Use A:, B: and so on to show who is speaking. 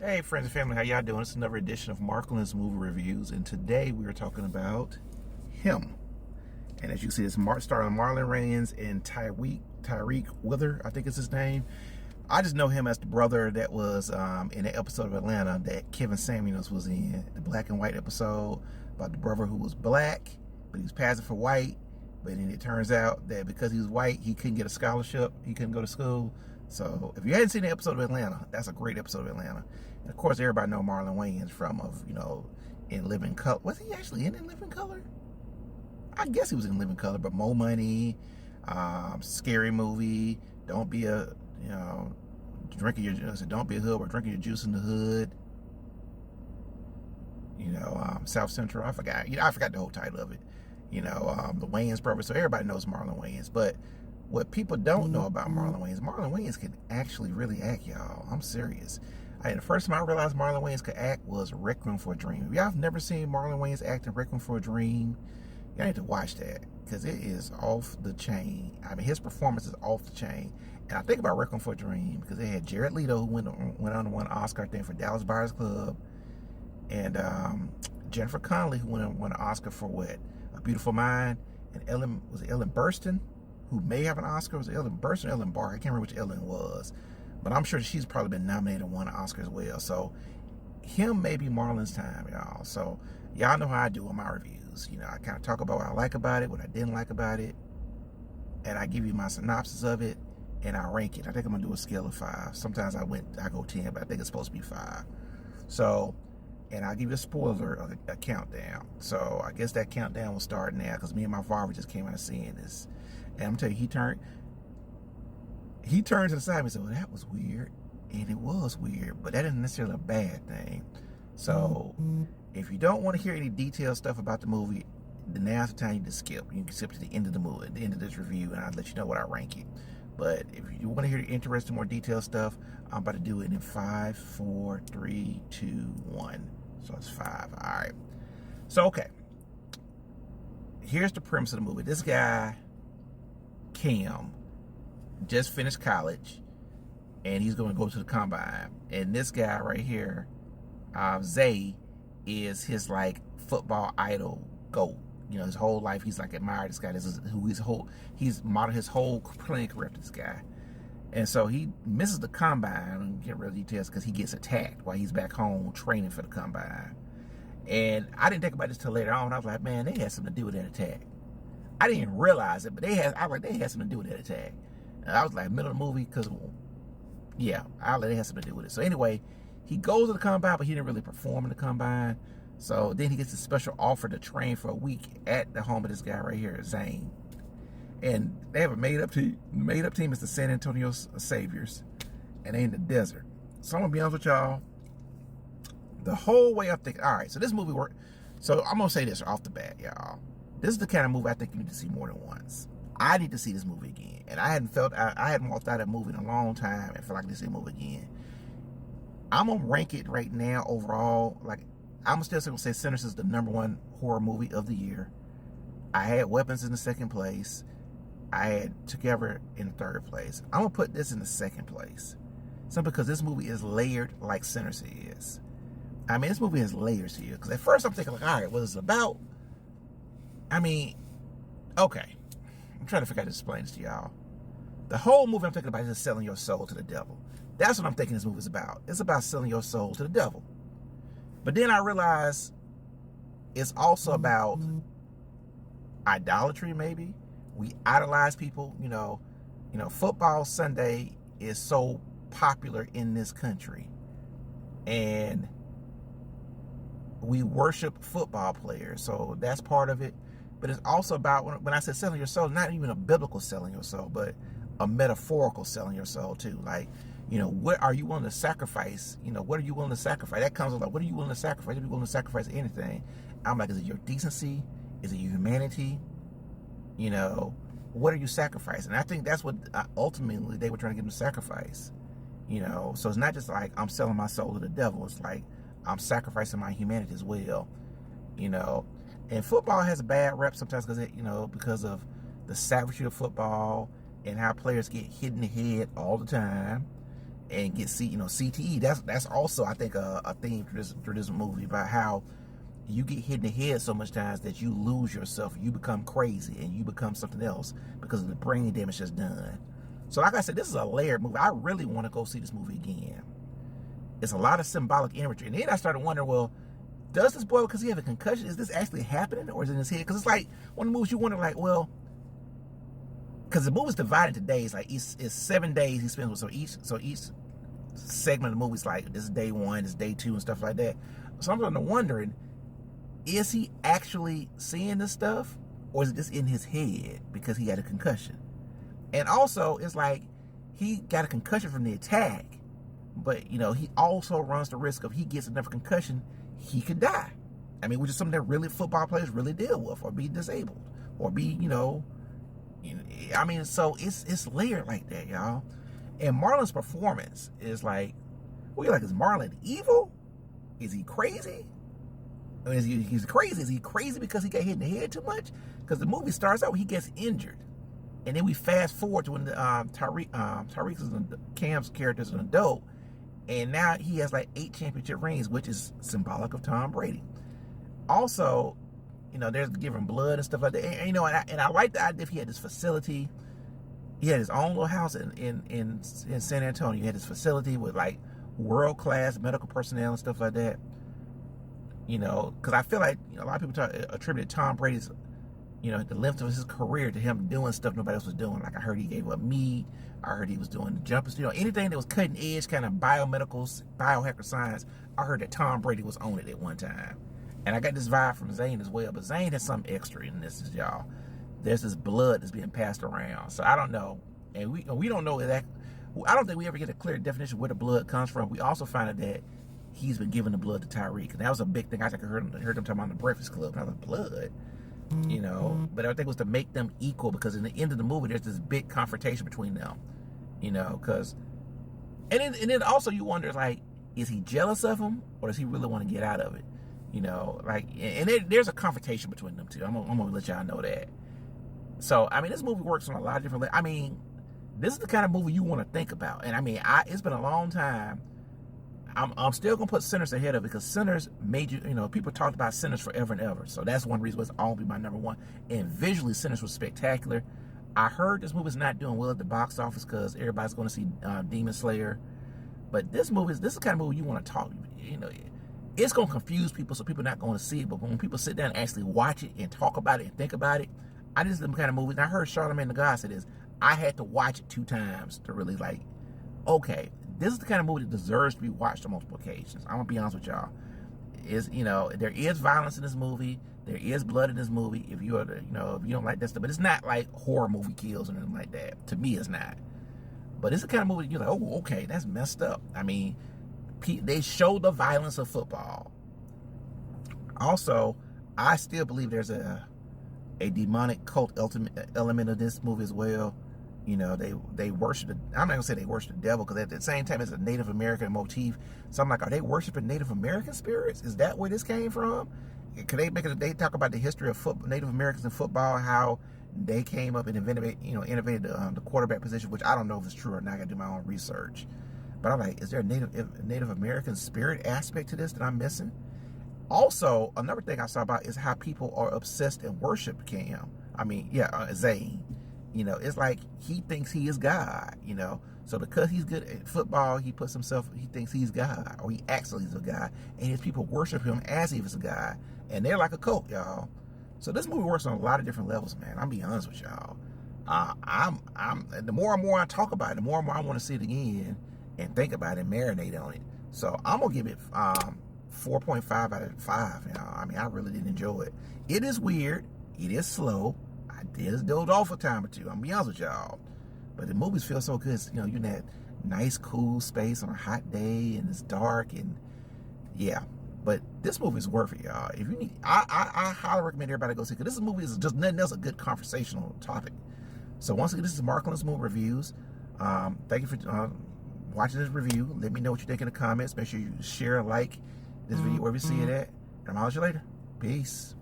A: Hey friends and family, how y'all doing? It's another edition of Marklin's Movie Reviews, and today we are talking about Him. And as you see, it's starring Marlon Wayans and Tyreek Wither, I think is his name. I just know him as the brother that was in the episode of Atlanta that Kevin Samuels was in, the black and white episode about the brother who was black, but he was passing for white. But then it turns out that because he was white, he couldn't get a scholarship, he couldn't go to school. So if you hadn't seen the episode of Atlanta, that's a great episode of Atlanta. And of course, everybody know Marlon Wayans from In Living Color. Was he actually in Living Color? I guess he was in Living Color, but Mo Money, Scary Movie, Don't Be a drinking your Don't Be a Hood, or Drinking Your Juice in the Hood. South Central. I forgot. I forgot the whole title of it. The Wayans brothers. So everybody knows Marlon Wayans, but what people don't know about Marlon Wayans can actually really act, y'all. I'm serious. The first time I realized Marlon Wayans could act was Requiem for a Dream. If y'all have never seen Marlon Wayans act in Requiem for a Dream, y'all need to watch that because it is off the chain. I mean, his performance is off the chain. And I think about Requiem for a Dream because they had Jared Leto, who went on to win an Oscar thing for Dallas Buyers Club, and Jennifer Connelly, who won an Oscar for what? A Beautiful Mind, and Ellen Burstyn, who may have an Oscar. Was it Ellen Burstyn or Ellen Barr? I can't remember which Ellen was, but I'm sure she's probably been nominated and won an Oscar as well. So Him may be Marlon's time, y'all. So y'all know how I do on my reviews. I kind of talk about what I like about it, what I didn't like about it, and I give you my synopsis of it, and I rank it. I think I'm gonna do a scale of 5. Sometimes I go 10, but I think it's supposed to be 5. So, and I'll give you a spoiler, a countdown. So I guess that countdown will start now because me and my father just came out of seeing this. And I'm telling you, he turned to the side and said, well, that was weird. And it was weird, but that isn't necessarily a bad thing. So if you don't want to hear any detailed stuff about the movie, then now's the time you to skip. You can skip to the end of the movie, at the end of this review, and I'll let you know what I rank it. But if you want to hear interesting, more detailed stuff, I'm about to do it in 5, 4, 3, 2, 1. So it's 5. All right. So, okay. Here's the premise of the movie. This guy, Cam, just finished college, and he's going to go to the combine. And this guy right here, Zay, is his football idol GOAT. His whole life he's admired this guy. This is who he's modeled his whole playing career to this guy. And so he misses the combine. I don't get real details because he gets attacked while he's back home training for the combine. And I didn't think about this till later on. I was like, man, they had something to do with that attack. I didn't even realize it, but they had something to do with that attack. And I was like, middle of the movie, because yeah, they had something to do with it. So anyway, he goes to the combine, but he didn't really perform in the combine. So then he gets a special offer to train for a week at the home of this guy right here, Zane. And they have a made-up team. The made-up team is the San Antonio Saviors, and they in the desert. So I'm gonna be honest with y'all. The whole way I'm thinking, all right, so this movie worked. So I'm gonna say this off the bat, y'all. This is the kind of movie I think you need to see more than once. I need to see this movie again, and I hadn't walked out of that movie in a long time and felt like I need to see the movie again. I'm gonna rank it right now overall. I'm still gonna say Sinners is the #1 horror movie of the year. I had Weapons in the second place. I had Together in third place. I'm gonna put this in the second place. Simply because this movie is layered like Sinners is. I mean, this movie has layers here. Because at first I'm thinking all right, what is it about? I mean, okay. I'm trying to figure out how to explain this to y'all. The whole movie I'm thinking about is just selling your soul to the devil. That's what I'm thinking this movie is about. It's about selling your soul to the devil. But then I realized it's also about idolatry, maybe. We idolize people. Football Sunday is so popular in this country, and we worship football players. So that's part of it. But it's also about, when I said selling your soul, not even a biblical selling your soul, but a metaphorical selling your soul too. What are you willing to sacrifice? What are you willing to sacrifice? That comes with what are you willing to sacrifice? Are you willing to sacrifice anything? I'm like, is it your decency? Is it your humanity? What are you sacrificing? And I think that's what ultimately they were trying to get them to sacrifice. So it's not just like I'm selling my soul to the devil. It's like I'm sacrificing my humanity as well. And football has a bad rep sometimes because of the savagery of football and how players get hit in the head all the time. and get CTE. That's also, I think, a theme through this movie, about how you get hit in the head so much times that you lose yourself, you become crazy, and you become something else because of the brain damage that's done. So like I said, this is a layered movie. I really want to go see this movie again. It's a lot of symbolic imagery. And then I started wondering, well, does this boy, because he had a concussion, is this actually happening, or is it in his head? Because it's like one of the movies you wonder, like, well, because the movie's divided into days. Like, it's 7 days he spends with, so each segment of the movie's like, this is day 1, this is day 2, and stuff like that. So I'm wondering, is he actually seeing this stuff, or is it just in his head because he got a concussion? And also, it's like, he got a concussion from the attack, but, he also runs the risk of, he gets enough concussion, he could die. I mean, which is something that really football players really deal with, or be disabled, or be, I mean, so it's layered like that, y'all. And Marlon's performance is like, well, you're like, is Marlon evil? Is he crazy? I mean, he's crazy. Is he crazy because he got hit in the head too much? Because the movie starts out when he gets injured, and then we fast forward to when Tariq is Cam's character is an adult, and now he has like 8 championship rings, which is symbolic of Tom Brady. Also, there's giving blood and stuff like that. And I like the idea if he had this facility. He had his own little house in San Antonio. He had this facility with like world-class medical personnel and stuff like that. Because I feel like a lot of people attributed Tom Brady's, the length of his career to him doing stuff nobody else was doing. Like, I heard he gave up meat. I heard he was doing the jumpers. Anything that was cutting edge, kind of biohacker science. I heard that Tom Brady was on it at one time. And I got this vibe from Zayn as well. But Zayn has something extra in this, y'all. There's this blood that's being passed around. So I don't know. And we don't know that. I don't think we ever get a clear definition of where the blood comes from. We also find out that he's been giving the blood to Tyreek. And that was a big thing. I think I heard them talking about in the Breakfast Club. And I was like, blood? But I think it was to make them equal, because in the end of the movie, there's this big confrontation between them. Because... And then also you wonder, like, is he jealous of him, or does he really want to get out of it? There's a confrontation between them two. I'm gonna let y'all know that. So, I mean, this movie works on a lot of different... I mean, this is the kind of movie you want to think about. And I mean, it's been a long time. I'm still gonna put Sinners ahead of it, because Sinners made you, people talked about Sinners forever and ever. So that's one reason why it's always be my number 1. And visually, Sinners was spectacular. I heard this movie's not doing well at the box office because everybody's going to see Demon Slayer. But this is the kind of movie you want to talk. It's going to confuse people, so people are not going to see it. But when people sit down and actually watch it and talk about it and think about it, this is the kind of movie. And I heard Charlamagne the God say this. I had to watch it 2 times to really like, okay, this is the kind of movie that deserves to be watched on multiple occasions. I'm gonna be honest with y'all. There is violence in this movie. There is blood in this movie. If you don't like that stuff, but it's not like horror movie kills or anything like that. To me, it's not. But it's the kind of movie that you're like, oh, okay, that's messed up. I mean, they show the violence of football. Also, I still believe there's a demonic cult element of this movie as well. They worship I'm not gonna say they worship the devil, because at the same time it's a Native American motif. So I'm like, are they worshiping Native American spirits? Is that where this came from? Could they talk about the history of Native Americans in football, how they came up and innovated the quarterback position, which I don't know if it's true or not. I gotta do my own research. But I'm like, is there a Native American spirit aspect to this that I'm missing? Also, another thing I saw about is how people are obsessed and worship Zayn. It's like he thinks he is God, So because he's good at football, he thinks he's God, or he acts like he's a God, and his people worship him as if he's a God, and they're like a cult, y'all. So this movie works on a lot of different levels, man. I'm being honest with y'all. The more and more I talk about it, the more and more I want to see it again and think about it and marinate on it. So I'm gonna give it 4.5 out of 5. I mean, I really did enjoy it. It is weird. It is slow. I did doze off a time or two. I'm gonna be honest with y'all. But the movies feel so good. You're in that nice, cool space on a hot day, and it's dark, and yeah. But this movie is worth it, y'all. If you need, I highly recommend everybody go see it, because this movie is just nothing else, a good conversational topic. So once again, this is Marklin's Movie Reviews. Thank you for watching this review. Let me know what you think in the comments. Make sure you share, like this video wherever you see it at. And I'll see you later. Peace.